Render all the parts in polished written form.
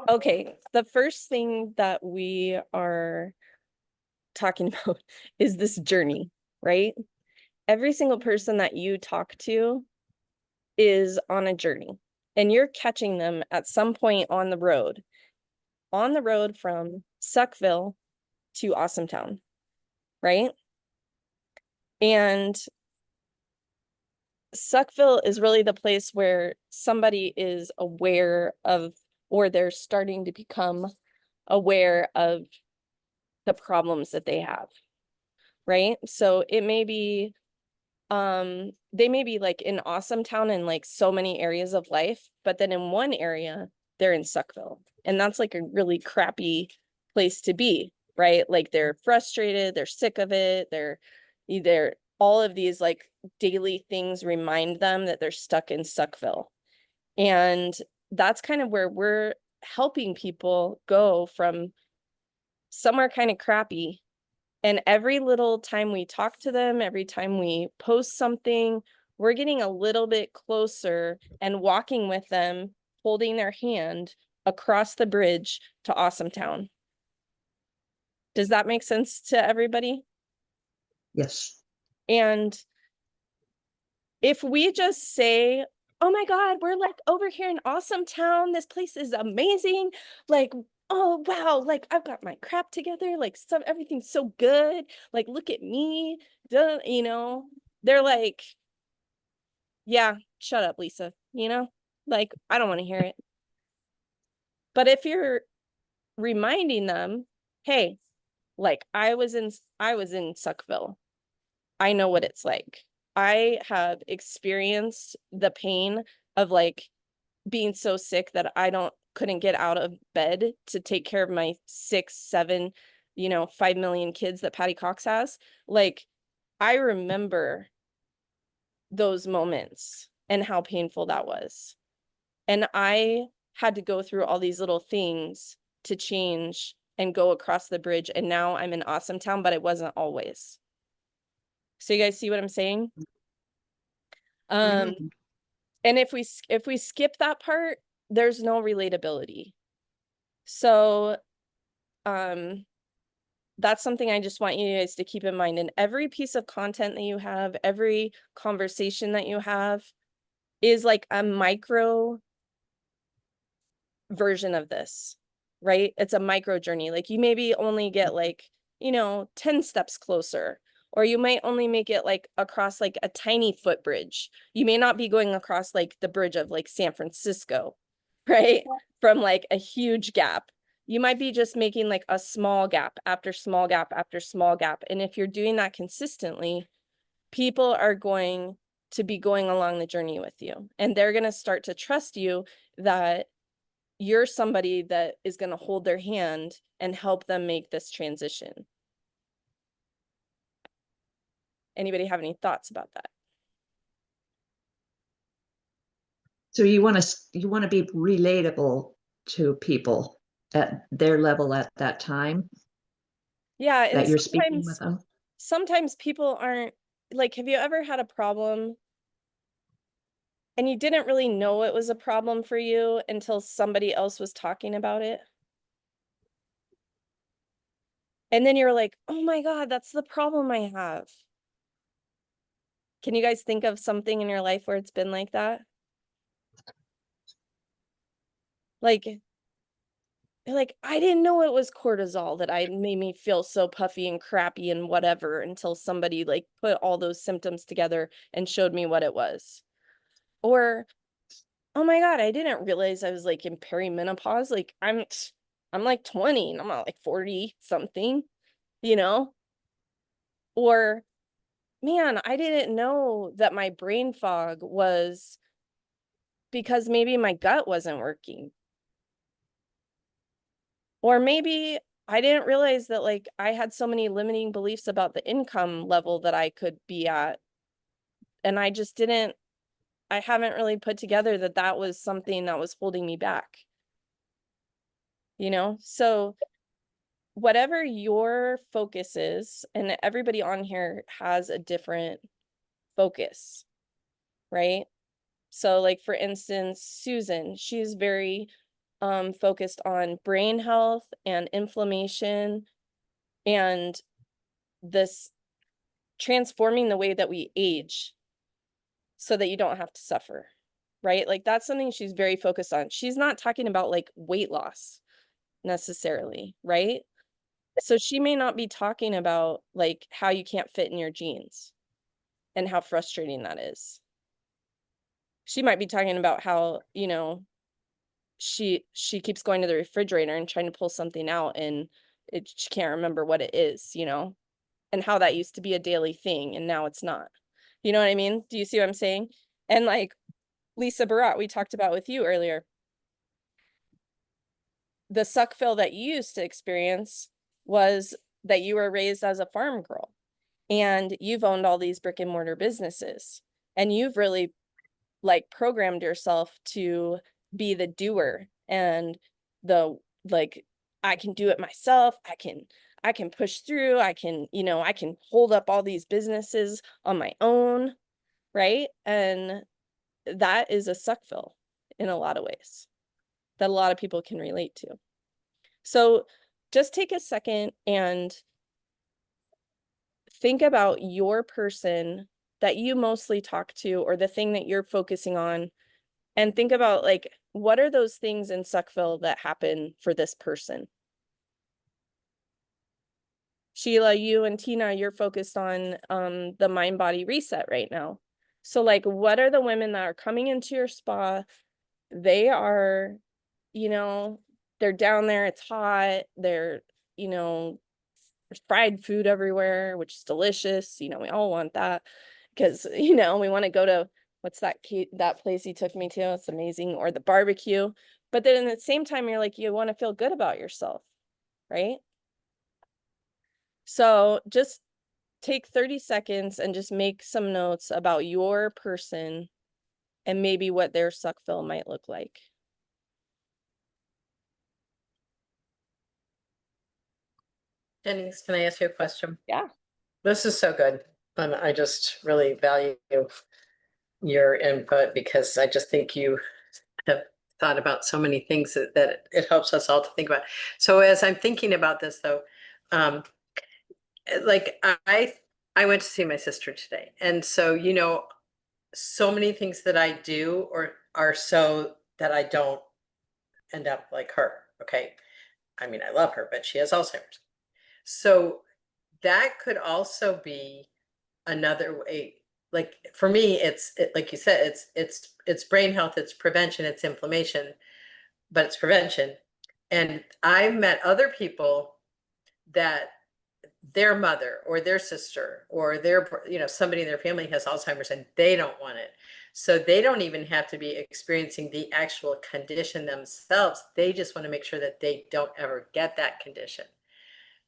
Okay, the first thing that we are talking about is this journey, right? Every single person that you talk to is on a journey, and you're catching them at some point on the road from Suckville to Awesometown, right? And Suckville is really the place where somebody is aware of, or they're starting to become aware of the problems that they have, right? So it may be, they may be like in Awesometown in like so many areas of life, but then in one area, they're in Suckville. And that's like a really crappy place to be, right? Like they're frustrated, they're sick of it, they're either all of these like daily things remind them that they're stuck in Suckville. And that's kind of where we're helping people go from somewhere kind of crappy. And every little time we talk to them, every time we post something, we're getting a little bit closer and walking with them, holding their hand across the bridge to Awesometown. Does that make sense to everybody? Yes. And if we just say, oh my God, we're like over here in Awesometown, this place is amazing. Like, oh wow, like I've got my crap together, like everything's so good. Like, look at me. Duh, you know, they're like, yeah, shut up, Lisa, you know? Like, I don't want to hear it. But if you're reminding them, hey, like I was in Suckville. I know what it's like. I have experienced the pain of like being so sick that I couldn't get out of bed to take care of my 6, 7, 5 million kids that Patty Cox has. Like, I remember those moments and how painful that was. And I had to go through all these little things to change and go across the bridge. And now I'm in Awesometown, but it wasn't always. So you guys see what I'm saying? Mhm. And if we skip that part, there's no relatability. So that's something I just want you guys to keep in mind. In every piece of content that you have, every conversation that you have is like a micro version of this, right? It's a micro journey. Like you maybe only get like, 10 steps closer, or you might only make it like across like a tiny footbridge. You may not be going across like the bridge of like San Francisco, right? From like a huge gap. You might be just making like a small gap after small gap after small gap. And if you're doing that consistently, people are going to be going along the journey with you, and they're going to start to trust you that you're somebody that is going to hold their hand and help them make this transition. Anybody have any thoughts about that? So you want to be relatable to people at their level at that time Yeah, and that you're speaking with them. sometimes people aren't like, have you ever had a problem and you didn't really know it was a problem for you until somebody else was talking about it? And then you're like, oh my God, that's the problem I have. Can you guys think of something in your life where it's been like that? Like, I didn't know it was cortisol that made me feel so puffy and crappy and whatever, until somebody like put all those symptoms together and showed me what it was. Or, oh my God, I didn't realize I was like in perimenopause. Like I'm like 20 and I'm not like 40 something, you know? Or, man, I didn't know that my brain fog was because maybe my gut wasn't working. Or maybe I didn't realize that like I had so many limiting beliefs about the income level that I could be at. And I haven't really put together that that was something that was holding me back. So whatever your focus is, and everybody on here has a different focus, right? So like, for instance, Susan, she's very focused on brain health and inflammation and this transforming the way that we age so that you don't have to suffer, right? Like, that's something she's very focused on. She's not talking about like weight loss necessarily, right? So she may not be talking about like how you can't fit in your jeans and how frustrating that is. She might be talking about how, she keeps going to the refrigerator and trying to pull something out and she can't remember what it is, and how that used to be a daily thing and now it's not. You know what I mean? Do you see what I'm saying? And like Lisa Barat, we talked about with you earlier, the suck feel that you used to experience was that you were raised as a farm girl and you've owned all these brick and mortar businesses and you've really like programmed yourself to be the doer and the like, I can do it myself. I can push through. I can hold up all these businesses on my own, right? And that is a suckville in a lot of ways that a lot of people can relate to. So just take a second and think about your person that you mostly talk to or the thing that you're focusing on, and think about like, what are those things in Suckville that happen for this person? Sheila, you and Tina, you're focused on the mind body reset right now. So like, what are the women that are coming into your spa? They are, you know, they're down there, it's hot, you know, there's fried food everywhere, which is delicious. We all want that because, we want to go to what's that place he took me to? It's amazing. Or the barbecue. But then at the same time, you're like, you want to feel good about yourself, right? So just take 30 seconds and just make some notes about your person and maybe what their suck fill might look like. Denise, can I ask you a question? Yeah. This is so good. And I just really value your input because I just think you have thought about so many things that it helps us all to think about. So as I'm thinking about this though, um, like I went to see my sister today. And so, so many things that I do or are so that I don't end up like her. Okay. I mean, I love her, but she has Alzheimer's. So that could also be another way. Like for me, like you said, it's brain health, it's prevention, it's inflammation, but it's prevention. And I've met other people that their mother or their sister or somebody in their family has Alzheimer's and they don't want it. So they don't even have to be experiencing the actual condition themselves. They just want to make sure that they don't ever get that condition.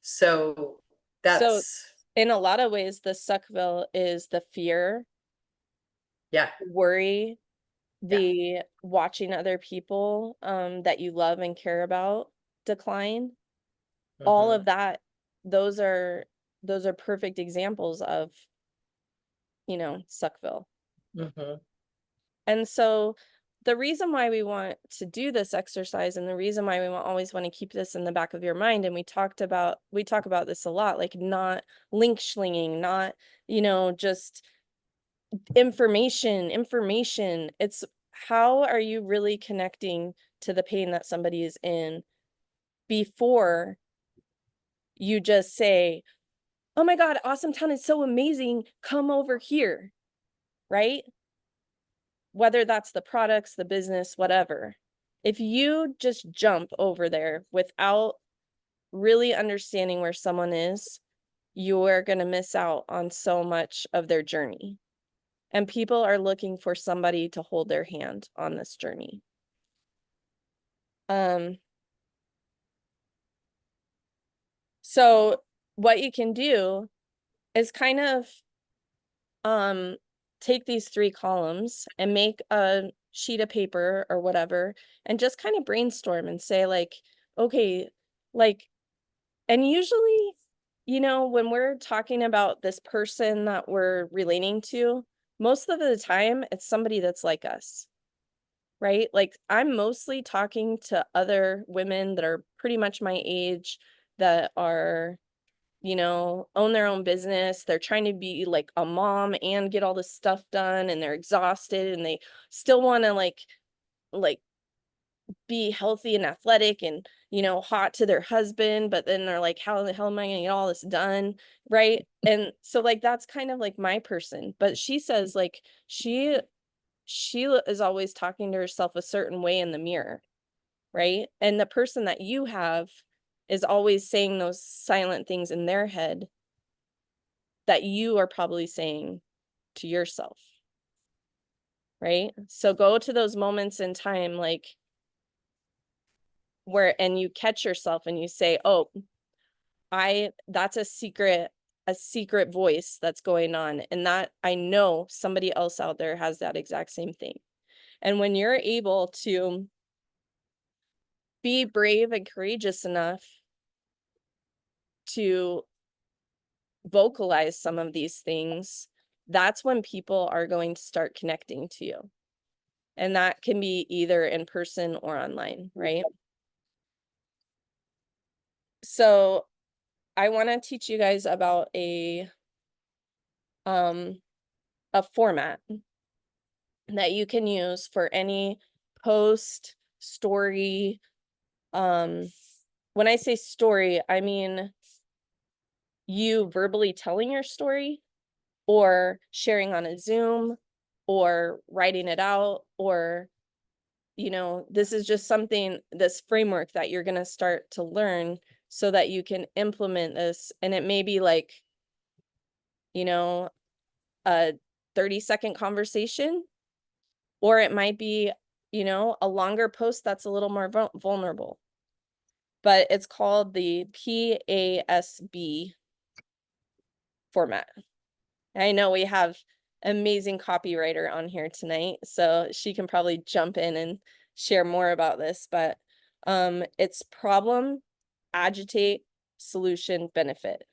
So So that's, in a lot of ways, the suckville is the fear, yeah, worry, yeah. the watching other people that you love and care about decline. All Mhm. of that, those are perfect examples of, suckville. Mhm. And so the reason why we want to do this exercise and the reason why we always want to keep this in the back of your mind, and we talk about this a lot, like not link schlinging, not, just information. It's how are you really connecting to the pain that somebody is in before you just say, oh my God, Awesome Town is so amazing. Come over here, right? Whether that's the products, the business, whatever. If you just jump over there without really understanding where someone is, you're going to miss out on so much of their journey. And people are looking for somebody to hold their hand on this journey. So what you can do is kind of take these 3 columns and make a sheet of paper or whatever and just kind of brainstorm and say like, okay, like, and usually, when we're talking about this person that we're relating to, most of the time it's somebody that's like us, right? Like I'm mostly talking to other women that are pretty much my age, that are, you know, own their own business. They're trying to be like a mom and get all this stuff done, and they're exhausted, and they still want to like be healthy and athletic and, you know, hot to their husband, but then they're like, how the hell am I gonna get all this done? Right. And so like that's kind of like my person. But she says like she is always talking to herself a certain way in the mirror, right? And the person that you have is always saying those silent things in their head that you are probably saying to yourself, right? So go to those moments in time, like where, and you catch yourself and you say, oh, that's a secret voice that's going on. And that I know somebody else out there has that exact same thing. And when you're able to be brave and courageous enough to vocalize some of these things, that's when people are going to start connecting to you. And that can be either in person or online, right? So I want to teach you guys about a format that you can use for any post, story. When I say story, I mean you verbally telling your story, or sharing on a Zoom, or writing it out, or, you know, this is just something, this framework that you're going to start to learn so that you can implement this. And it may be like, you know, a 30-second conversation, or it might be, you know, a longer post that's a little more vulnerable. But it's called the PASB format. I know we have amazing copywriter on here tonight, so she can probably jump in and share more about this, but it's problem, agitate, solution, benefit.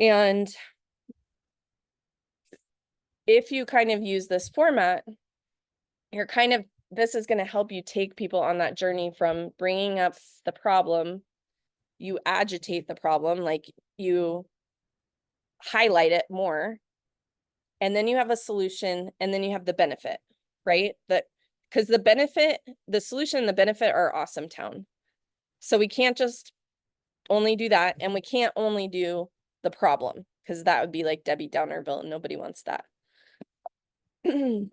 And if you kind of use this format, you're kind of, this is going to help you take people on that journey from bringing up the problem. You agitate the problem, like you highlight it more, and then you have a solution, and then you have the benefit, right? That, because the benefit, the solution and the benefit are awesome town. So we can't just only do that, and we can't only do the problem, because that would be like Debbie Downerville, and nobody wants that. Okay,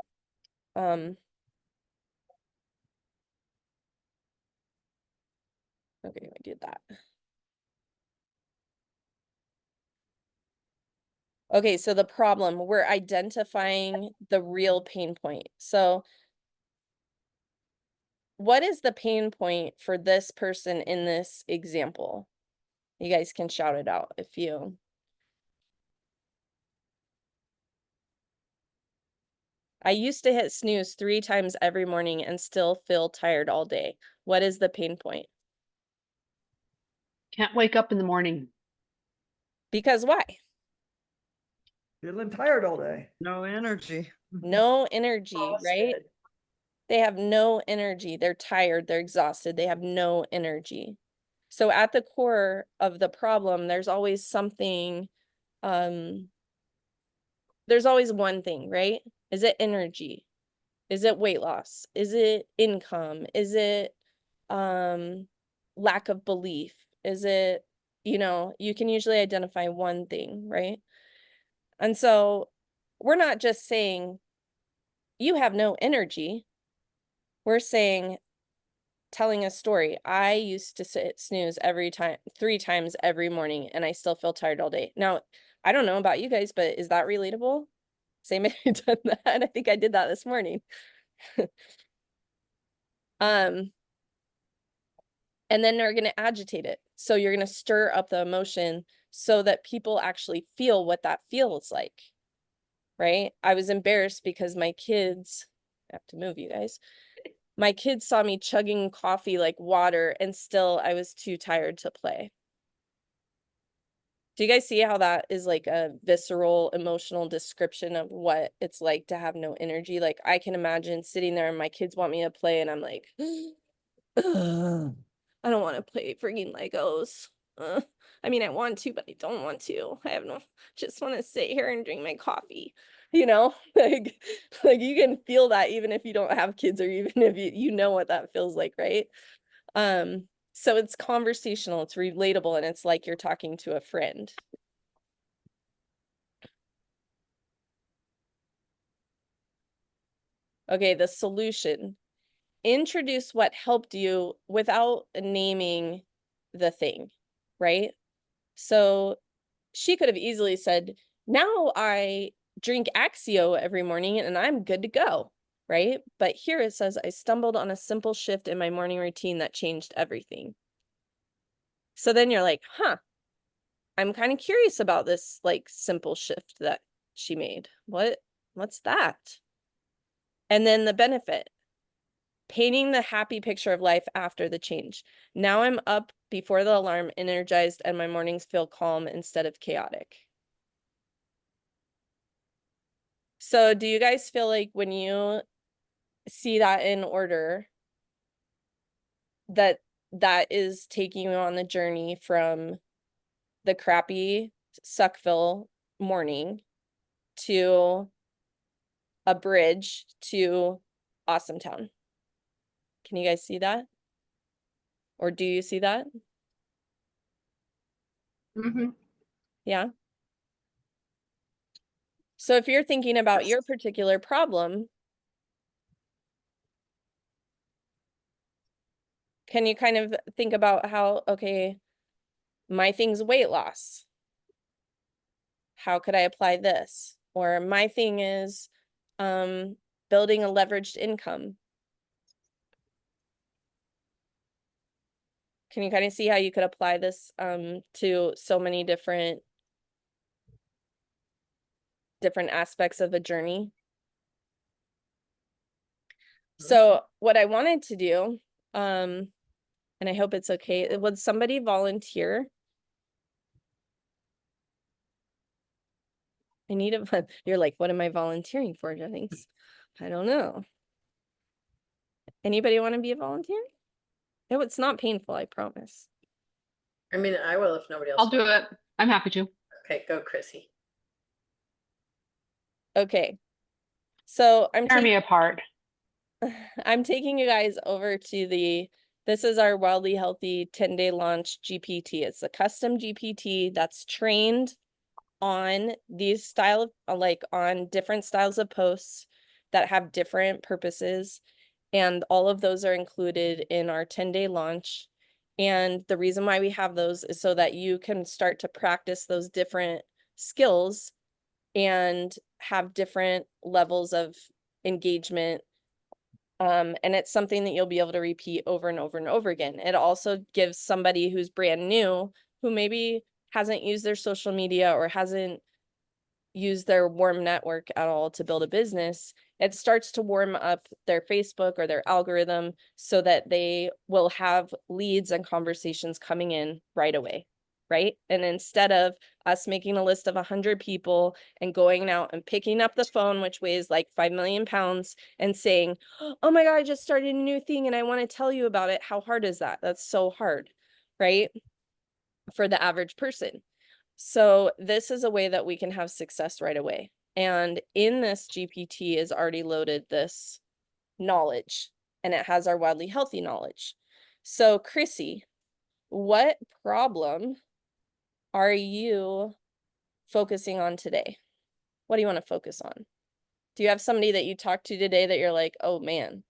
I did that. Okay, so the problem, we're identifying the real pain point. So what is the pain point for this person in this example? You guys can shout it out if you. I used to hit snooze 3 times every morning and still feel tired all day. What is the pain point? Can't wake up in the morning. Because why? Feeling tired all day. No energy. No energy, right? They have no energy. They're tired, they're exhausted, they have no energy. So at the core of the problem, there's always something, there's always one thing, right? Is it energy? Is it weight loss? Is it income? Is it lack of belief? Is it, you know, you can usually identify one thing, right? And so we're not just saying you have no energy. We're saying, telling a story. I used to sit snooze every time, 3 times every morning, and I still feel tired all day. Now, I don't know about you guys, but is that relatable? Same if you've done that. I think I did that this morning. And then they're going to agitate it. So you're going to stir up the emotion so that people actually feel what that feels like. Right? I was embarrassed because my kids, I have to move you guys. My kids saw me chugging coffee like water, and still I was too tired to play. Do you guys see how that is like a visceral emotional description of what it's like to have no energy? Like I can imagine sitting there and my kids want me to play and I'm like, "Ugh, I don't want to play freaking Legos. I mean, I want to, but I don't want to. I have no, just want to sit here and drink my coffee, you know, like you can feel that even if you don't have kids or even if you know what that feels like, right? So it's conversational, it's relatable, and it's like you're talking to a friend. Okay, the solution. Introduce what helped you without naming the thing, right? So she could have easily said, now I drink Axio every morning and I'm good to go, right? But here it says, I stumbled on a simple shift in my morning routine that changed everything. So then you're like, huh, I'm kind of curious about this like simple shift that she made. What's that? And then the benefit. Painting the happy picture of life after the change. Now I'm up before the alarm, energized, and my mornings feel calm instead of chaotic. So do you guys feel like when you see that in order, that is taking you on the journey from the crappy Suckville morning to a bridge to Awesome Town? Can you guys see that? Or do you see that? Yeah. So if you're thinking about your particular problem, can you kind of think about how, okay, my thing's weight loss. How could I apply this? Or my thing is building a leveraged income. Can you kind of see how you could apply this to so many different aspects of a journey? So what I wanted to do, and I hope it's okay, would somebody volunteer? I need a, you're like, what am I volunteering for, Jennings? I don't know. Anybody want to be a volunteer? No, it's not painful, I promise. I mean, I will if nobody else. I'll do it. I'm happy to. Okay, go Chrissy. Okay. So Tear me apart. I'm taking you guys over to this is our Wildly Healthy 10-day launch GPT. It's a custom GPT that's trained on these style of, like on different styles of posts that have different purposes. And all of those are included in our 10-day launch. And the reason why we have those is so that you can start to practice those different skills and have different levels of engagement. And it's something that you'll be able to repeat over and over and over again. It also gives somebody who's brand new, who maybe hasn't used their social media or hasn't used their warm network at all to build a business, it starts to warm up their Facebook or their algorithm so that they will have leads and conversations coming in right away, right? And instead of us making a list of 100 people and going out and picking up the phone, which weighs like 5 million pounds, and saying, oh my God, I just started a new thing and I want to tell you about it. How hard is that? That's so hard, right? For the average person. So this is a way that we can have success right away. And in this GPT is already loaded this knowledge, and it has our Wildly Healthy knowledge. So Chrissy, what problem are you focusing on today? What do you want to focus on? Do you have somebody that you talked to today that you're like, oh man?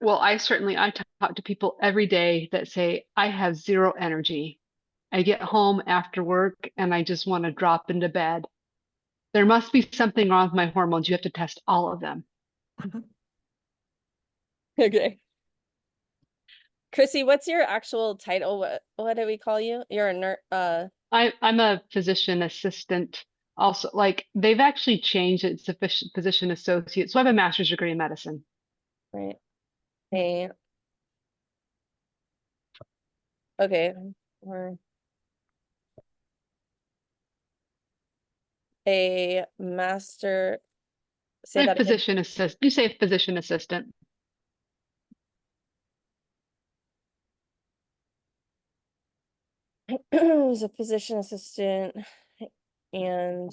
Well, I talk to people every day that say, I have zero energy. I get home after work and I just want to drop into bed. There must be something wrong with my hormones. You have to test all of them. Okay. Chrissy, what's your actual title? What do we call you? You're a nurse. I'm a physician assistant. Also, like they've actually changed it to physician associate. So I have a master's degree in medicine. Right. Hey. Okay, or a master, say that again. Physician assist. You say physician assistant. Is a physician assistant and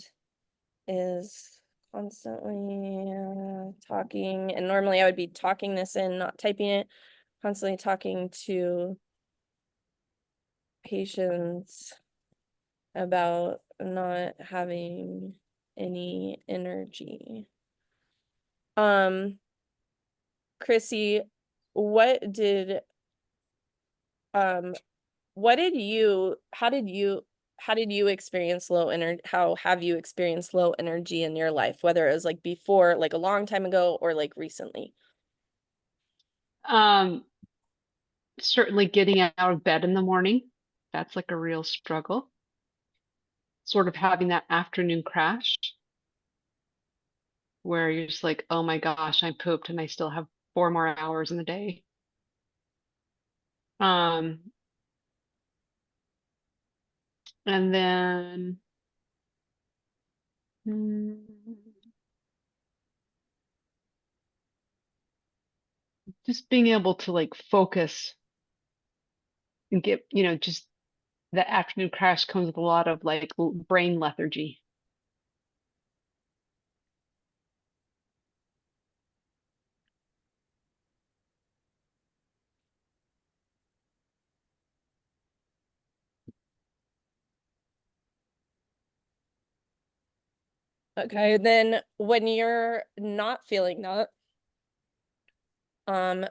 is constantly talking, and normally I would be talking this in, not typing it, constantly talking to patients about not having any energy. Chrissy, what did how did you experience low energy? How have you experienced low energy in your life, whether it was like before, like a long time ago, or like recently? Certainly getting out of bed in the morning. That's like a real struggle. Sort of having that afternoon crash where you're just like, oh my gosh, I pooped and I still have 4 more hours in the day. And then just being able to like focus and get, just the afternoon crash comes with a lot of like brain lethargy. Okay, then when you're not feeling that,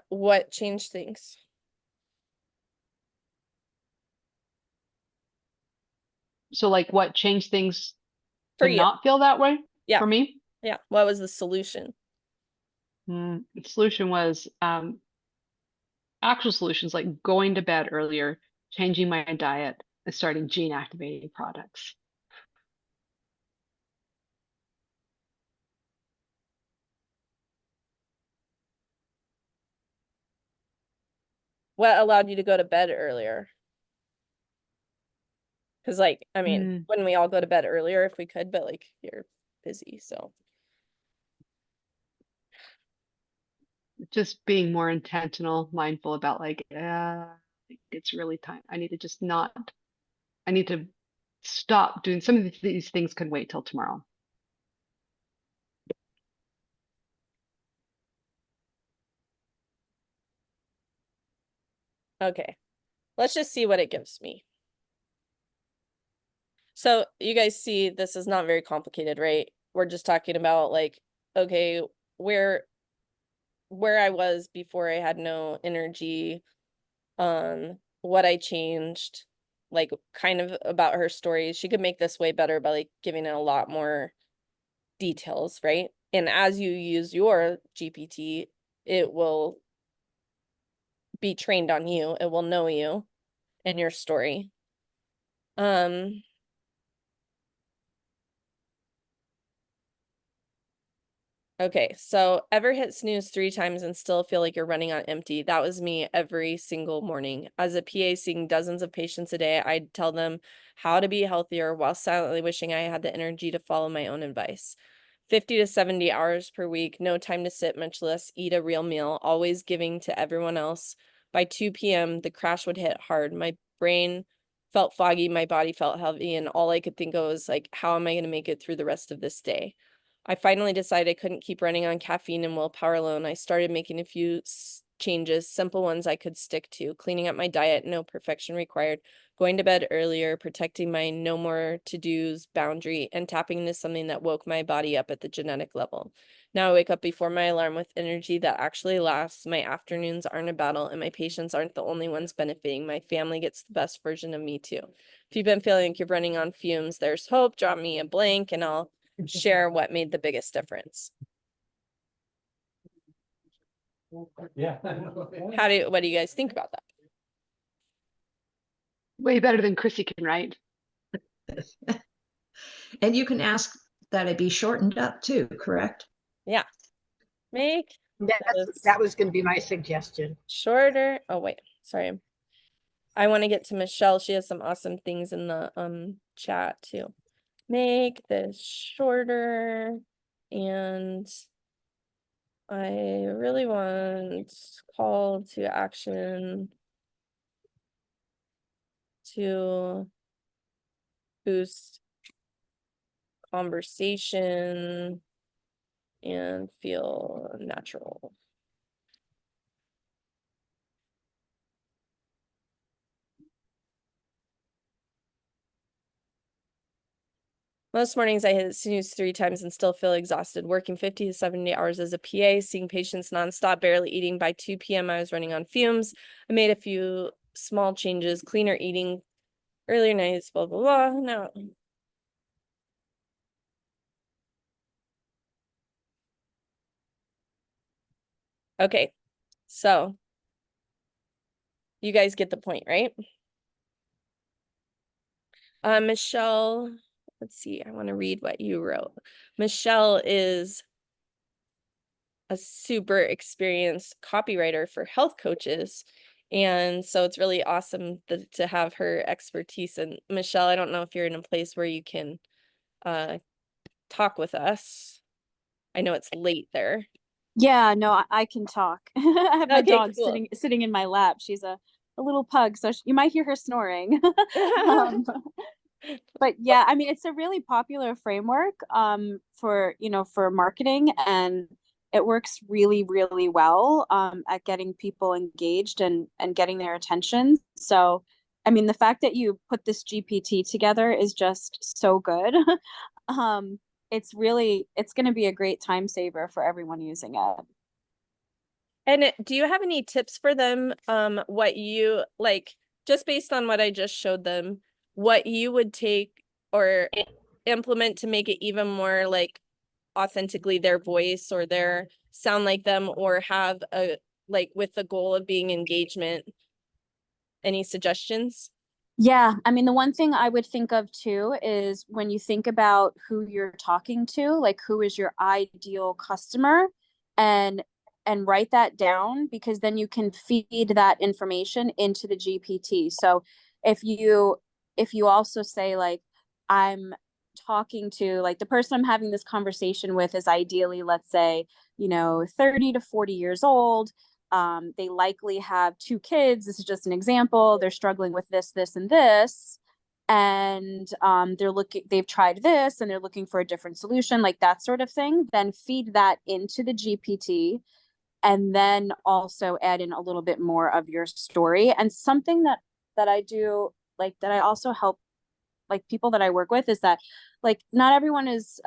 what changed things? So like what changed things For to you? not feel that way Yeah. for me? Yeah. What was the solution? The solution was actual solutions like going to bed earlier, changing my diet, and starting gene activating products. What allowed you to go to bed earlier? Because, like, I mean, wouldn't we all go to bed earlier if we could, but like you're busy, so. Just being more intentional, mindful about like, it's really time. I need to just not, I need to stop doing some of these things can wait till tomorrow. Okay, let's just see what it gives me. So you guys see this is not very complicated, right? We're just talking about like, okay, where I was before I had no energy, what I changed, like kind of about her story. She could make this way better by like giving it a lot more details, right? And as you use your GPT, it will be trained on you. It will know you and your story. Okay, so ever hit snooze 3 times and still feel like you're running on empty? That was me every single morning. As a PA seeing dozens of patients a day, I'd tell them how to be healthier while silently wishing I had the energy to follow my own advice. 50 to 70 hours per week, no time to sit, much less eat a real meal, always giving to everyone else. By 2 p.m., the crash would hit hard. My brain felt foggy, my body felt heavy, and all I could think of was like, how am I going to make it through the rest of this day? I finally decided I couldn't keep running on caffeine and willpower alone. I started making a few changes, simple ones I could stick to, cleaning up my diet, no perfection required, going to bed earlier, protecting my no more to-dos boundary, and tapping into something that woke my body up at the genetic level. Now I wake up before my alarm with energy that actually lasts. My afternoons aren't a battle, and my patients aren't the only ones benefiting. My family gets the best version of me too. If you've been feeling like you're running on fumes, there's hope. Drop me a blank and I'll share what made the biggest difference. Yeah. What do you guys think about that? Way better than Chrissy can write. And you can ask that it be shortened up too, correct? Yeah. Make That was going to be my suggestion. shorter. Oh, wait, sorry. I want to get to Michelle. She has some awesome things in the chat too. Make this shorter, and I really want call to action to boost conversation and feel natural. Most mornings I hit snooze 3 times and still feel exhausted. Working 50 to 70 hours as a PA, seeing patients nonstop, barely eating. By 2 p.m. I was running on fumes. I made a few small changes, cleaner eating, earlier nights, blah, blah, blah. No. Okay, so you guys get the point, right? Michelle, let's see, I want to read what you wrote. Michelle is a super experienced copywriter for health coaches. And so it's really awesome to have her expertise. And Michelle, I don't know if you're in a place where you can talk with us. I know it's late there. Yeah, no, I can talk. I have my Okay, dog cool. sitting in my lap. She's a little pug, so you might hear her snoring. But yeah, I mean, it's a really popular framework for, for marketing, and it works really, really well at getting people engaged and getting their attention. So, I mean, the fact that you put this GPT together is just so good. It's going to be a great time saver for everyone using it. And do you have any tips for them? What you like, just based on what I just showed them, what you would take or implement to make it even more like authentically their voice or their sound like them, or have a like with the goal of being engagement? Any suggestions? Yeah, I mean, the one thing I would think of too is when you think about who you're talking to, like who is your ideal customer, and write that down, because then you can feed that information into the GPT. So if you also say like, I'm talking to, like, the person I'm having this conversation with is ideally, let's say, 30 to 40 years old. They likely have 2 kids. This is just an example. They're struggling with this, this, and this. And they've tried this and they're looking for a different solution, like that sort of thing. Then feed that into the GPT, and then also add in a little bit more of your story. And something that I do, like, that I also help, like, people that I work with, is that, like, not everyone is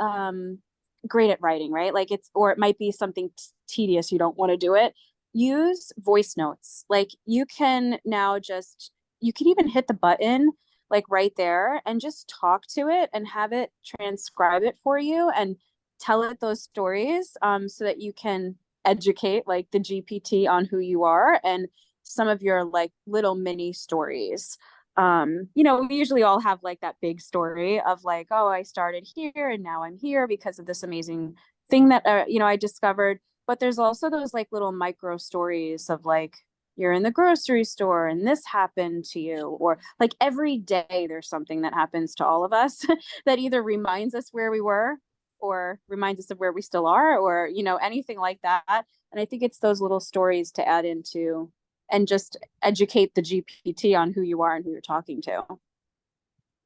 great at writing, right? Like, or it might be something tedious, you don't want to do it. Use voice notes. Like, you can even hit the button like right there and just talk to it and have it transcribe it for you and tell it those stories, so that you can educate like the GPT on who you are and some of your like little mini stories. We usually all have like that big story of like, oh, I started here and now I'm here because of this amazing thing that I discovered. But there's also those like little micro stories of like, you're in the grocery store and this happened to you, or like every day there's something that happens to all of us that either reminds us where we were or reminds us of where we still are, or anything like that. And I think it's those little stories to add into and just educate the GPT on who you are and who you're talking to.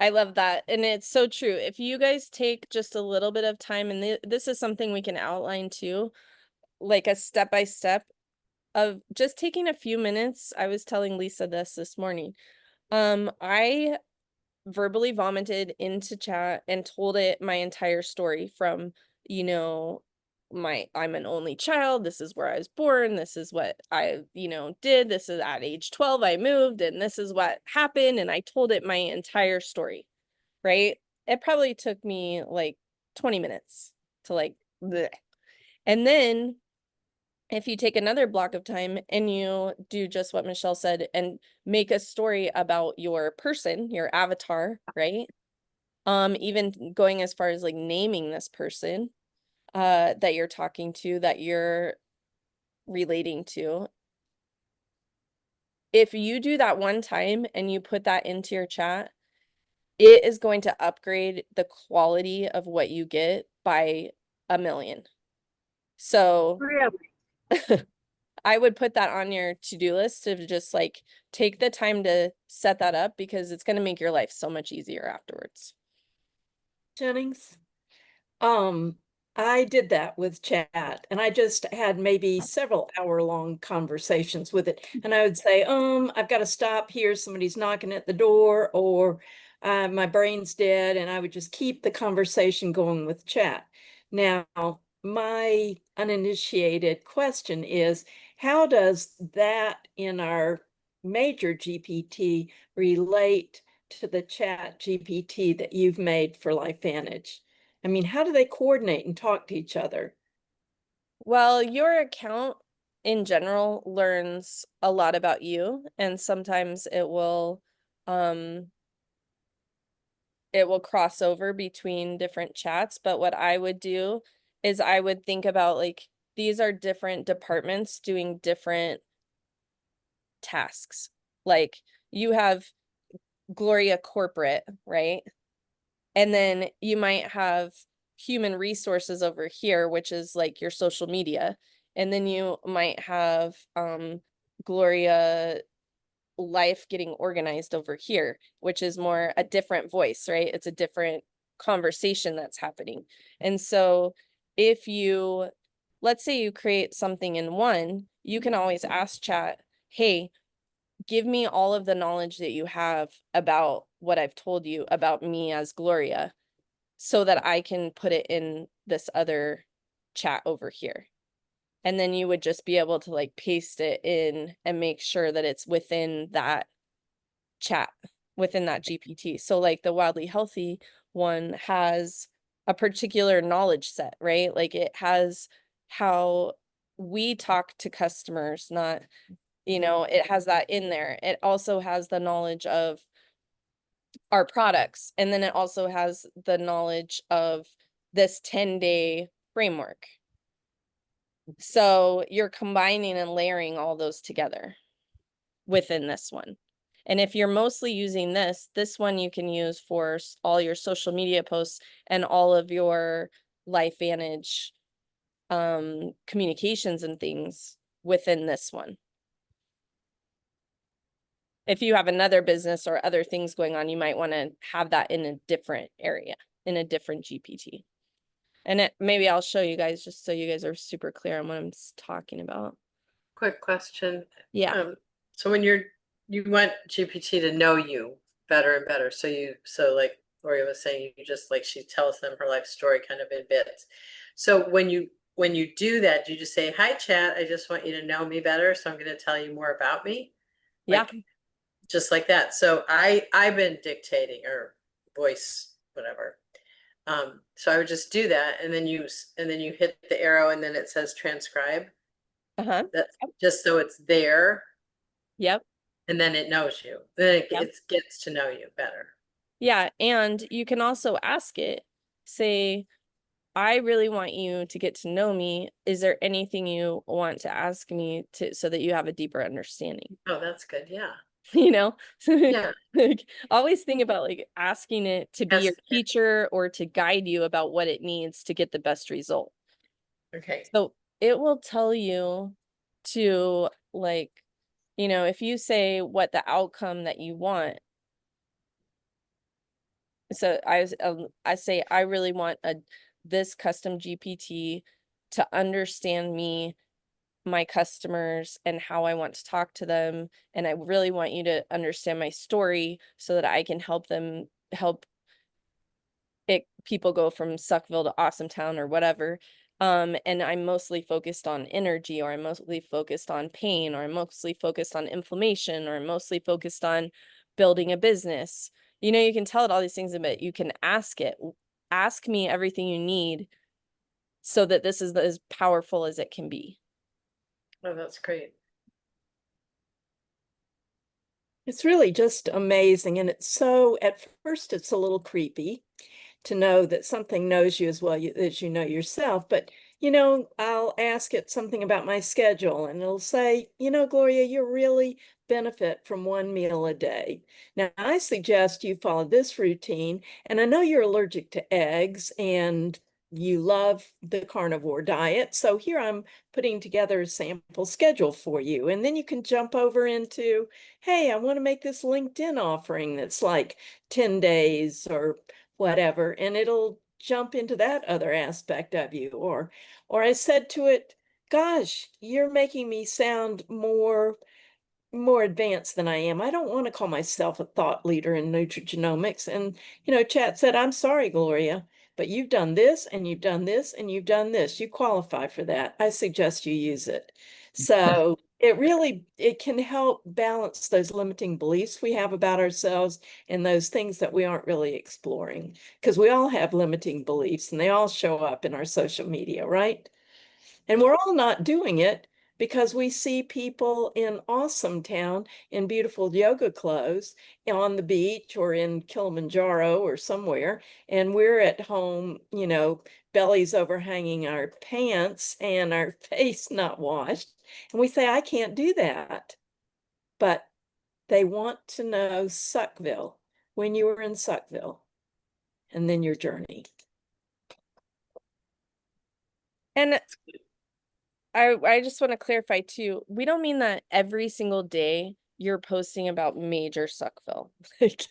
I love that. And it's so true. If you guys take just a little bit of time, and this is something we can outline too, like a step-by-step of just taking a few minutes. I was telling Lisa this morning. I verbally vomited into chat and told it my entire story from, I'm an only child. This is where I was born. This is what I, did. This is at age 12, I moved, and this is what happened. And I told it my entire story, right? It probably took me like 20 minutes to like, bleh. And then if you take another block of time and you do just what Michelle said and make a story about your person, your avatar, right? Even going as far as like naming this person that you're talking to, that you're relating to. if you do that one time and you put that into your chat, it is going to upgrade the quality of what you get by a million. So Really? I would put that on your to-do list to just like take the time to set that up because it's going to make your life so much easier afterwards. Jennings. I did that with chat and I just had maybe several hour-long conversations with it. And I would say, I've got to stop here. Somebody's knocking at the door, or my brain's dead. And I would just keep the conversation going with chat. Now, my uninitiated question is, how does that in our major GPT relate to the chat GPT that you've made for LifeVantage? I mean, how do they coordinate and talk to each other? Well, your account in general learns a lot about you, and sometimes it will cross over between different chats, but what I would do is I would think about like these are different departments doing different tasks. Like you have Gloria corporate, right? And then you might have human resources over here, which is like your social media. And then you might have Gloria life getting organized over here, which is more a different voice, right? It's a different conversation that's happening. And so if you, let's say you create something in one, you can always ask chat, hey, give me all of the knowledge that you have about what I've told you about me as Gloria, so that I can put it in this other chat over here. And then you would just be able to like paste it in and make sure that it's within that chat, within that GPT. So like the Wildly Healthy one has a particular knowledge set, right? Like it has how we talk to customers, not, it has that in there. It also has the knowledge of our products. And then it also has the knowledge of this 10-day framework. So you're combining and layering all those together within this one. And if you're mostly using this one you can use for all your social media posts and all of your LifeVantage communications and things within this one. If you have another business or other things going on, you might want to have that in a different area, in a different GPT. And maybe I'll show you guys just so you guys are super clear on what I'm talking about. Quick question. Yeah. So when you want GPT to know you better and better, so like Lori was saying, you just like, she tells them her life story kind of in bits. So when you do that, you just say, hi chat, I just want you to know me better, so I'm going to tell you more about me. Yeah. Just like that. So I've been dictating or voice, whatever. So I would just do that, and then you hit the arrow, and then it says transcribe. Uh-huh. That's just so it's there. Yep. And then it knows you. Then Yep. it gets to know you better. Yeah. And you can also ask it, say, I really want you to get to know me. Is there anything you want to ask me so that you have a deeper understanding? Oh, that's good. Yeah. Yeah. Like always think about like asking it to be your teacher or to guide you about what it needs to get the best result. Okay. So it will tell you to like, if you say what the outcome that you want. So I say, I really want this custom GPT to understand me, my customers, and how I want to talk to them. And I really want you to understand my story so that I can help people go from Suckville to Awesome Town or whatever. And I'm mostly focused on energy, or I'm mostly focused on pain, or I'm mostly focused on inflammation, or I'm mostly focused on building a business. You can tell it all these things, but you can ask me everything you need so that this is as powerful as it can be. Oh, that's great. It's really just amazing. And at first it's a little creepy to know that something knows you as well as you know yourself, but I'll ask it something about my schedule and it'll say, Gloria, you really benefit from 1 meal a day. Now, I suggest you follow this routine. And I know you're allergic to eggs and you love the carnivore diet. So here I'm putting together a sample schedule for you. And then you can jump over into, hey, I want to make this LinkedIn offering that's like 10 days or whatever. And it'll jump into that other aspect of you. Or I said to it, gosh, you're making me sound more advanced than I am. I don't want to call myself a thought leader in nutrigenomics. And, Chat said, I'm sorry, Gloria, but you've done this and you've done this and you've done this. You qualify for that. I suggest you use it. So it can help balance those limiting beliefs we have about ourselves and those things that we aren't really exploring, because we all have limiting beliefs and they all show up in our social media, right? And we're all not doing it because we see people in awesome town in beautiful yoga clothes on the beach or in Kilimanjaro or somewhere. And we're at home, bellies overhanging our pants and our face not washed. And we say, I can't do that. But they want to know Suckville, when you were in Suckville, and then your journey. And I just want to clarify too, we don't mean that every single day you're posting about major Suckville. Like,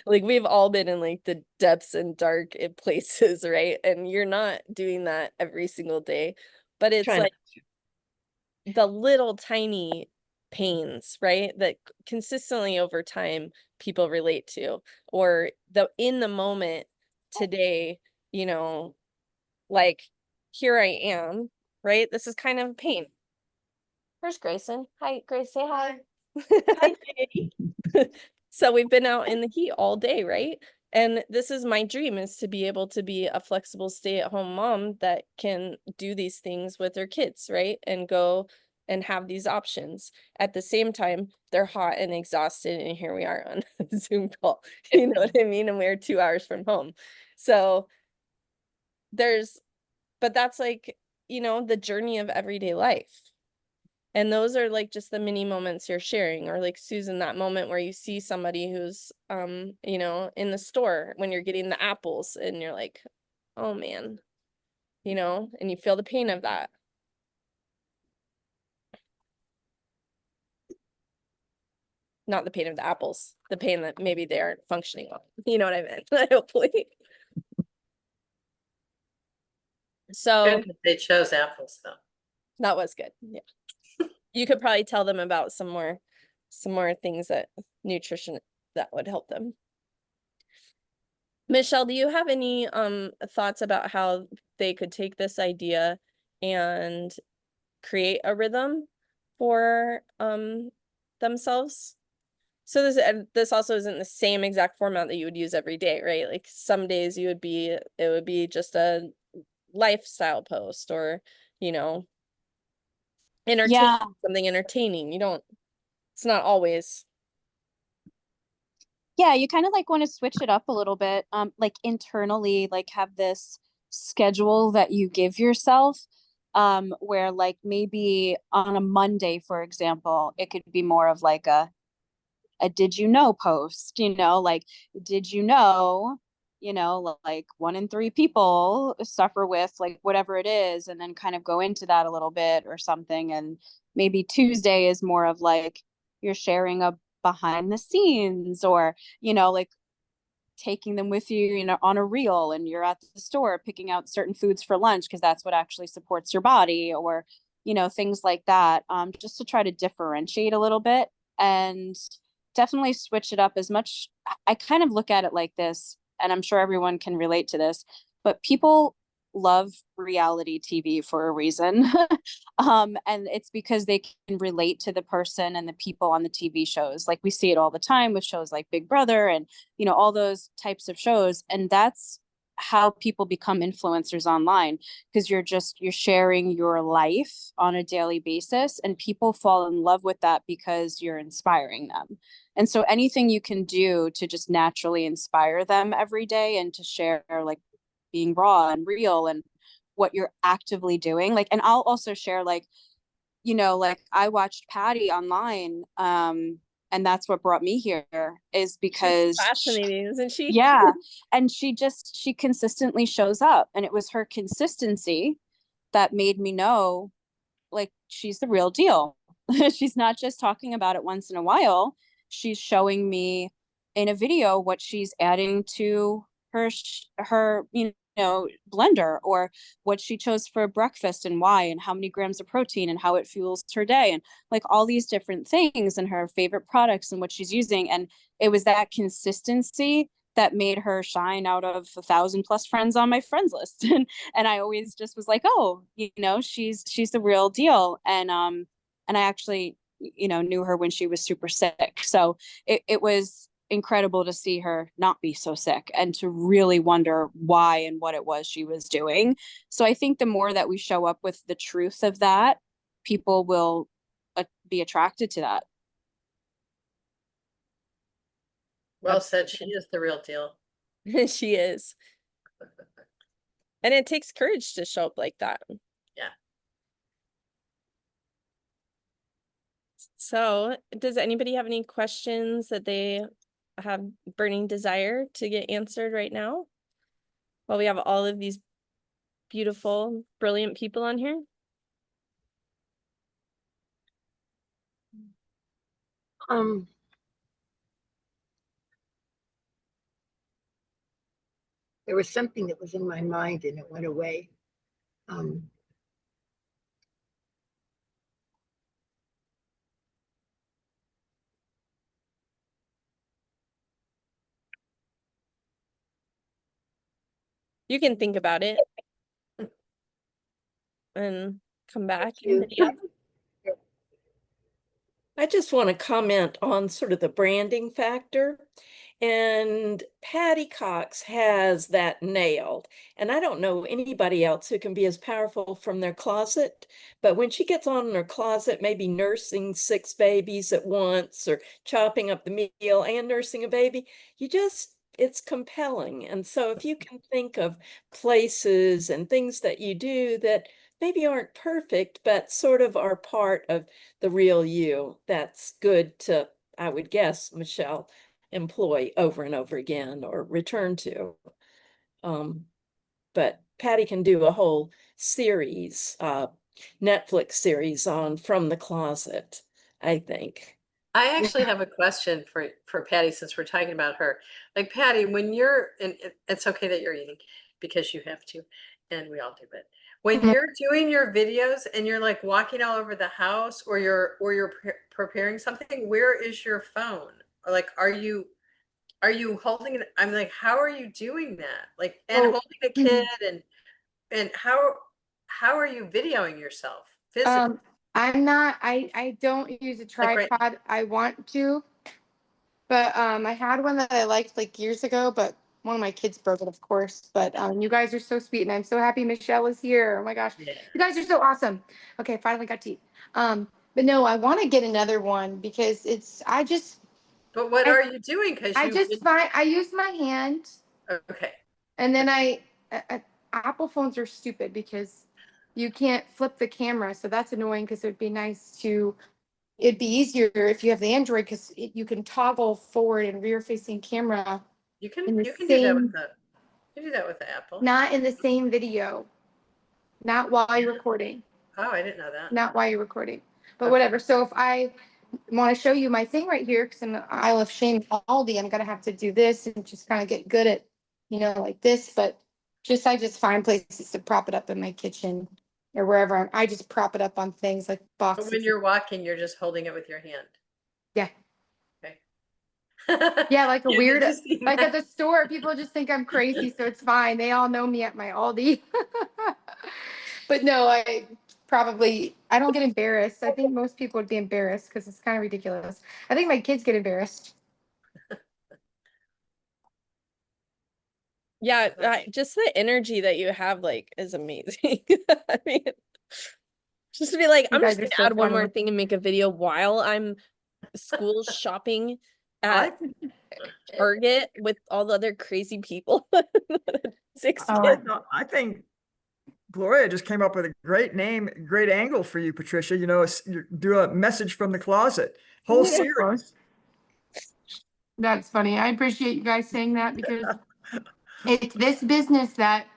like we've all been in like the depths and dark places, right? And you're not doing that every single day, but it's Trying like the little tiny pains, right? That consistently over time people relate to, or in the moment today, like here I am, right? This is kind of a pain. Where's Grayson? Hi, Grace, say hi. Hi, Katie. So we've been out in the heat all day, right? And this is my dream, is to be able to be a flexible stay-at-home mom that can do these things with her kids, right? And go and have these options. At the same time, they're hot and exhausted, and here we are on a Zoom call. You know what I mean? And we're 2 hours from home. So but that's like, the journey of everyday life. And those are like just the mini moments you're sharing, or like Susan, that moment where you see somebody who's, in the store when you're getting the apples and you're like, oh man, and you feel the pain of that. Not the pain of the apples, the pain that maybe they aren't functioning well. You know what I meant? Hopefully. So Good that they chose apples though. that was good. Yeah. You could probably tell them about some more things that nutrition that would help them. Michelle, do you have any thoughts about how they could take this idea and create a rhythm for themselves? So this also isn't the same exact format that you would use every day, right? Like some days it would be just a lifestyle post, or Yeah. something entertaining. It's not always. Yeah, you kind of like want to switch it up a little bit. Like internally, like have this schedule that you give yourself, where like maybe on a Monday, for example, it could be more of like a did you know post, like did you know, like 1 in 3 people suffer with like whatever it is, and then kind of go into that a little bit or something. And maybe Tuesday is more of like you're sharing a behind the scenes, or like taking them with you, on a reel, and you're at the store picking out certain foods for lunch because that's what actually supports your body, or things like that, just to try to differentiate a little bit and definitely switch it up as much. I kind of look at it like this, and I'm sure everyone can relate to this, but people love reality TV for a reason. And it's because they can relate to the person and the people on the TV shows. Like we see it all the time with shows like Big Brother and, all those types of shows. And that's how people become influencers online, because you're sharing your life on a daily basis, and people fall in love with that because you're inspiring them. And so anything you can do to just naturally inspire them every day and to share like being raw and real and what you're actively doing. Like, and I'll also share, like, you know, like I watched Patty online, and that's what brought me here, is because She's fascinating, isn't she? yeah, and she consistently shows up, and it was her consistency that made me know, like, she's the real deal. She's not just talking about it once in a while. She's showing me in a video what she's adding to her blender, or what she chose for breakfast and why, and how many grams of protein and how it fuels her day, and like all these different things, and her favorite products and what she's using. And it was that consistency that made her shine out of 1,000+ friends on my friends list. And I always just was like, oh, you know, she's the real deal. And I actually, you know, knew her when she was super sick. So it was incredible to see her not be so sick, and to really wonder why and what it was she was doing. So I think the more that we show up with the truth of that, people will be attracted to that. Well said. She is the real deal. She is. And it takes courage to show up like that. Yeah. So, does anybody have any questions that they have burning desire to get answered right now? Well, we have all of these beautiful, brilliant people on here. There was something that was in my mind and it went away. You can think about it and come back. You. I just want to comment on sort of the branding factor. And Patty Cox has that nailed. And I don't know anybody else who can be as powerful from their closet. But when she gets on in her closet, maybe nursing 6 babies at once, or chopping up the meal and nursing a baby, it's compelling. And so if you can think of places and things that you do that maybe aren't perfect, but sort of are part of the real you, that's good to, I would guess, Michelle, employ over and over again or return to. But Patty can do a whole series, Netflix series on From the Closet, I think. I actually have a question for Patty, since we're talking about her. Like, Patty, when you're, and it's okay that you're eating because you have to, and we all do it. When you're doing your videos and you're like walking all over the house, or you're preparing something, where is your phone? Or like, are you holding it? I'm like, how are you doing that? Like, and holding a kid, and how are you videoing yourself physically? I don't use a Like, tripod. I want to, but I had one that I liked like years ago, but one of my kids broke it, of course. But you guys are so sweet, and I'm so happy Michelle is here. Oh my gosh, yeah. you guys are so awesome. Okay, finally got to eat. But no, I want to get another one because But what are you doing? Because I use my hand, okay. and then Apple phones are stupid because you can't flip the camera, so that's annoying. Because it'd be easier if you have the Android, because you can toggle forward and rear facing camera. You can in the do that with same, the Apple. not in the same video, not while you're recording, Oh, I didn't know that. not while you're recording, but Okay. whatever. So if I want to show you my thing right here, because in the Isle of Shame Aldi, I'm gonna have to do this and just kind of get good at, like this. But I just find places to prop it up in my kitchen or wherever. I just prop it up on things like But boxes. when you're walking, you're just holding it with your hand. Yeah. Okay. Yeah, like a Yeah, weird, did you see like that? at the store, people just think I'm crazy, so it's fine. They all know me at my Aldi. But no, I don't get embarrassed. I think most people would be embarrassed because it's kind of ridiculous. I think my kids get embarrassed. Yeah, just the energy that you have, like, is amazing. I mean, just to be like, You I'm just guys are gonna so add one funny. more thing and make a video while I'm school shopping I at Target with all the other crazy people. 6 Oh, kids. no, I think Gloria just came up with a great name, great angle for you, Patricia. You know, you do a message from the closet, whole series. That's funny. I appreciate you guys saying that because it's this business that,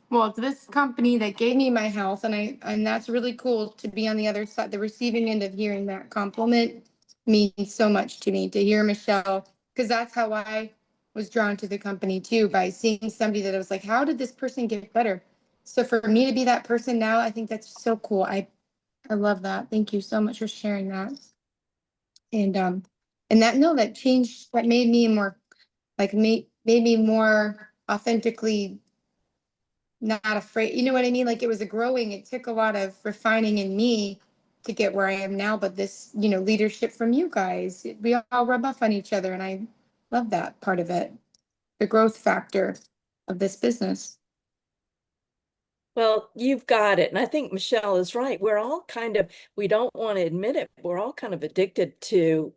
well, it's this company that gave me my house, and that's really cool to be on the other side, the receiving end of hearing that compliment means so much to me, to hear Michelle, because that's how I was drawn to the company too, by seeing somebody that I was like, how did this person get better? So for me to be that person now, I think that's so cool. I love that. Thank you so much for sharing that. And that, no, that changed, that made me more, like, made me more authentically not afraid. You know what I mean? Like, it was a growing, it took a lot of refining in me to get where I am now, but this, leadership from you guys, we all rub off on each other, and I love that part of it, the growth factor of this business. Well, you've got it. And I think Michelle is right. We're all we don't want to admit it, we're all kind of addicted to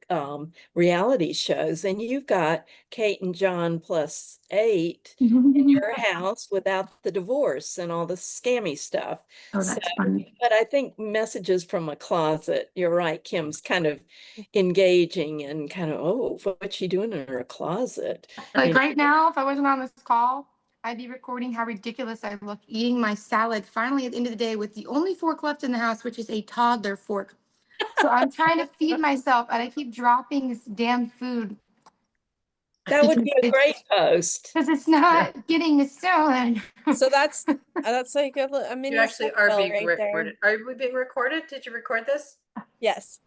reality shows. And you've got Kate and John plus 8 in your house without the divorce and all the scammy stuff. Oh, that's funny. But I think messages from a closet, you're right, Kim's kind of engaging and kind of, oh, what's she doing in her closet? Like right now, if I wasn't on this call, I'd be recording how ridiculous I look eating my salad finally at the end of the day with the only fork left in the house, which is a toddler fork. So I'm trying to feed myself and I keep dropping this damn food. That would be a great post. Because it's not getting the salad. So that's like a mini You actually are spell being right there. recorded. Are we being recorded? Did you record this? Yes.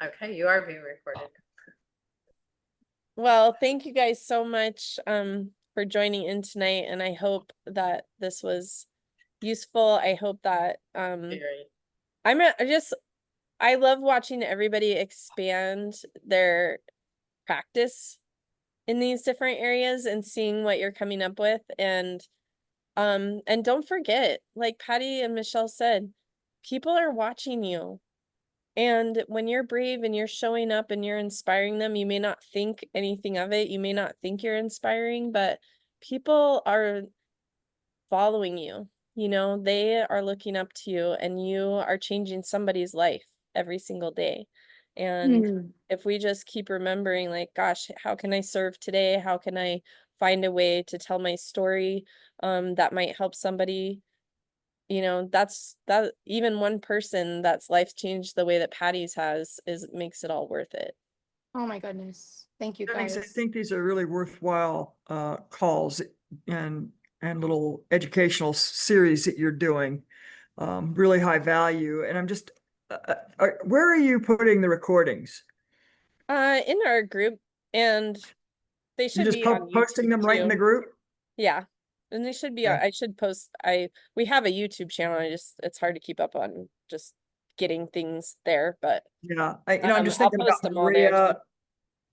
Okay, you are being recorded. Well, thank you guys so much for joining in tonight, and I hope that this was useful. I hope that Very. I love watching everybody expand their practice in these different areas and seeing what you're coming up with. And don't forget, like Patty and Michelle said, people are watching you. And when you're brave and you're showing up and you're inspiring them, you may not think anything of it. You may not think you're inspiring, but people are following you. You know, they are looking up to you, and you are changing somebody's life every single day. And if we just keep remembering, like, gosh, how can I serve today? How can I find a way to tell my story that might help somebody? You know, that even one person that's life changed the way that Patty's has makes it all worth it. Oh my goodness. Thank you I guys. think these are really worthwhile calls and little educational series that you're doing. Really high value. And I'm just, where are you putting the recordings? In our group, and they You should just be on posting YouTube them right in the too. group? Yeah. And they should be, Okay. I should post, we have a YouTube channel. It's hard to keep up on just getting things there, but Yeah, I'm just I'll thinking post about them all there too.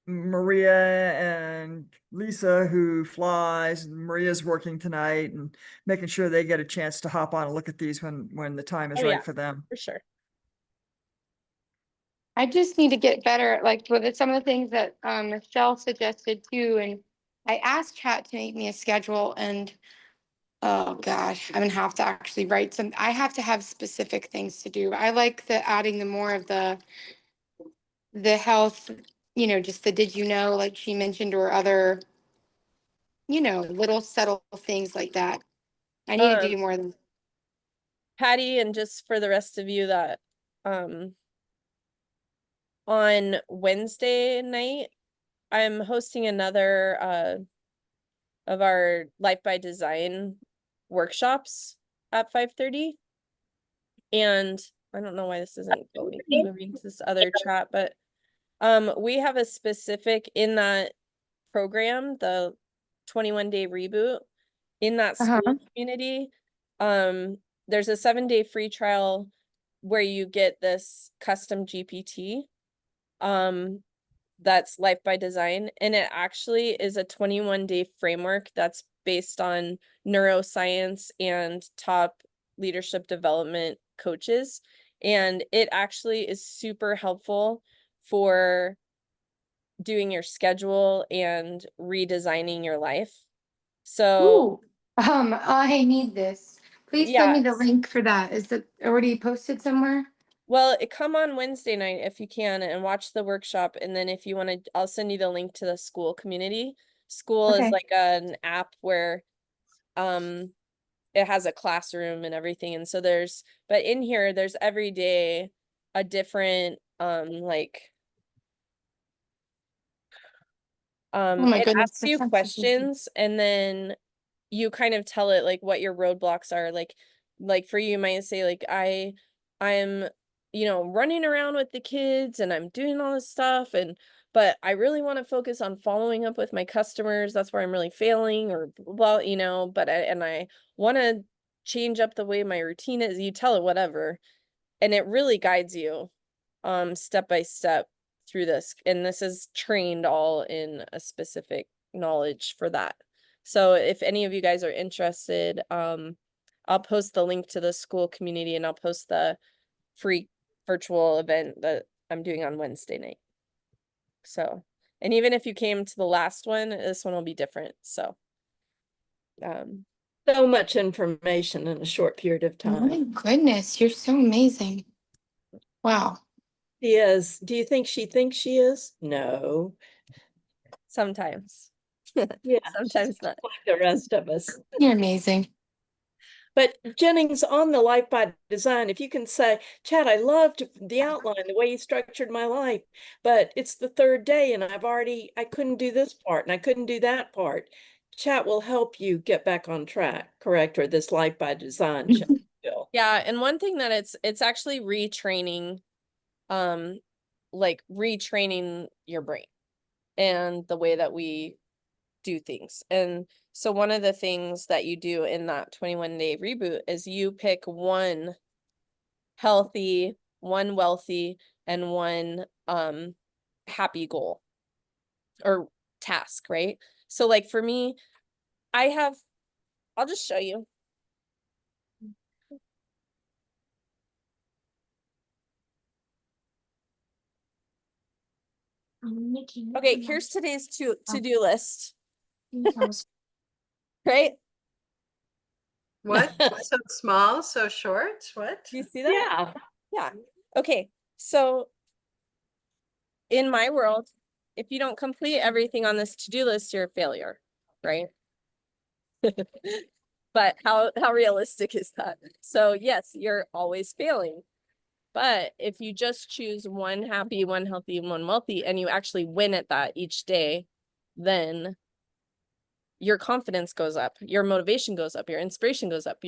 Maria and Lisa, who flies, and Maria's working tonight, and making sure they get a chance to hop on and look at these when the time is Oh, right yeah. for them. For sure. I just need to get better, like with some of the things that Michelle suggested too. And I asked Chat to make me a schedule, and oh gosh, I'm gonna have to actually write some. I have to have specific things to do. I like adding the more of the health, just the did you know, like she mentioned, or other, little subtle things like that. I need to do more than. Patty, and just for the rest of you that on Wednesday night, I'm hosting another of our Life by Design workshops at 5:30. And I don't know why this isn't moving to this other chat, but we have a specific in that program, the 21-day reboot, in that school community. There's a 7-day free trial where you get this custom GPT that's Life by Design, and it actually is a 21-day framework that's based on neuroscience and top leadership development coaches, and it actually is super helpful for doing your schedule and redesigning your life. So I need this. Please send me the Yes. link for that. Is it already posted somewhere? Well, come on Wednesday night if you can and watch the workshop. And then if you want to, I'll send you the link to the school community. School is Okay. like an app where it has a classroom and everything. And so but in here, there's every day a different Oh my it goodness, asks that you sounds so easy. questions and then you kind of tell it like what your roadblocks are. Like for you might say like I'm running around with the kids and I'm doing all this stuff but I really want to focus on following up with my customers. That's where I'm really failing or well, but I want to change up the way my routine is. You tell it whatever and it really guides you step by step through this, and this is trained all in a specific knowledge for that. So if any of you guys are interested, I'll post the link to the school community and I'll post the free virtual event that I'm doing on Wednesday night. So, and even if you came to the last one, this one will be different. So So much information in a short period of Oh my time. goodness, you're so amazing. Wow. She is. Do you think she thinks she is? No. sometimes. Yeah, Sometimes not. like the rest of us. You're amazing. But Jennings, on the Life by Design, if you can say, Chad, I loved the outline, the way you structured my life, but it's the third day and I couldn't do this part and I couldn't do that part. Chat will help you get back on track, correct? Or this Life by Design chat will. Yeah, and one thing that it's actually retraining like retraining your brain and the way that we do things. And so one of the things that you do in that 21-day reboot is you pick one healthy, one wealthy, and one happy goal or task, right? So like for me, I'll just show you. Okay, here's today's to-do list. Right? What? So small, so short? What? Do you see that? Yeah. Yeah. Okay. So in my world, if you don't complete everything on this to-do list, you're a failure, right? But how realistic is that? So yes, you're always failing. But if you just choose one happy, one healthy, and one wealthy, and you actually win at that each day, then your confidence goes up, your motivation goes up, your inspiration goes up,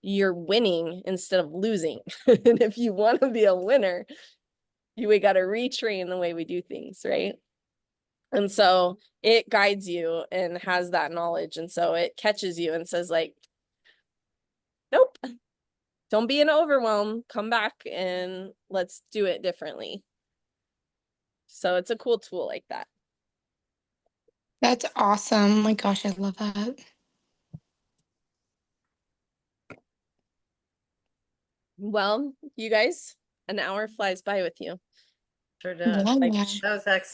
you're winning instead of losing. And if you want to be a winner, we got to retrain the way we do things, right? And so it guides you and has that knowledge. And so it catches you and says like, nope, don't be in overwhelm, come back and let's do it differently. So it's a cool tool like that. That's awesome. My gosh, I love that. Well, you guys, an hour flies by with you. Sure does. Yeah. That was excellent.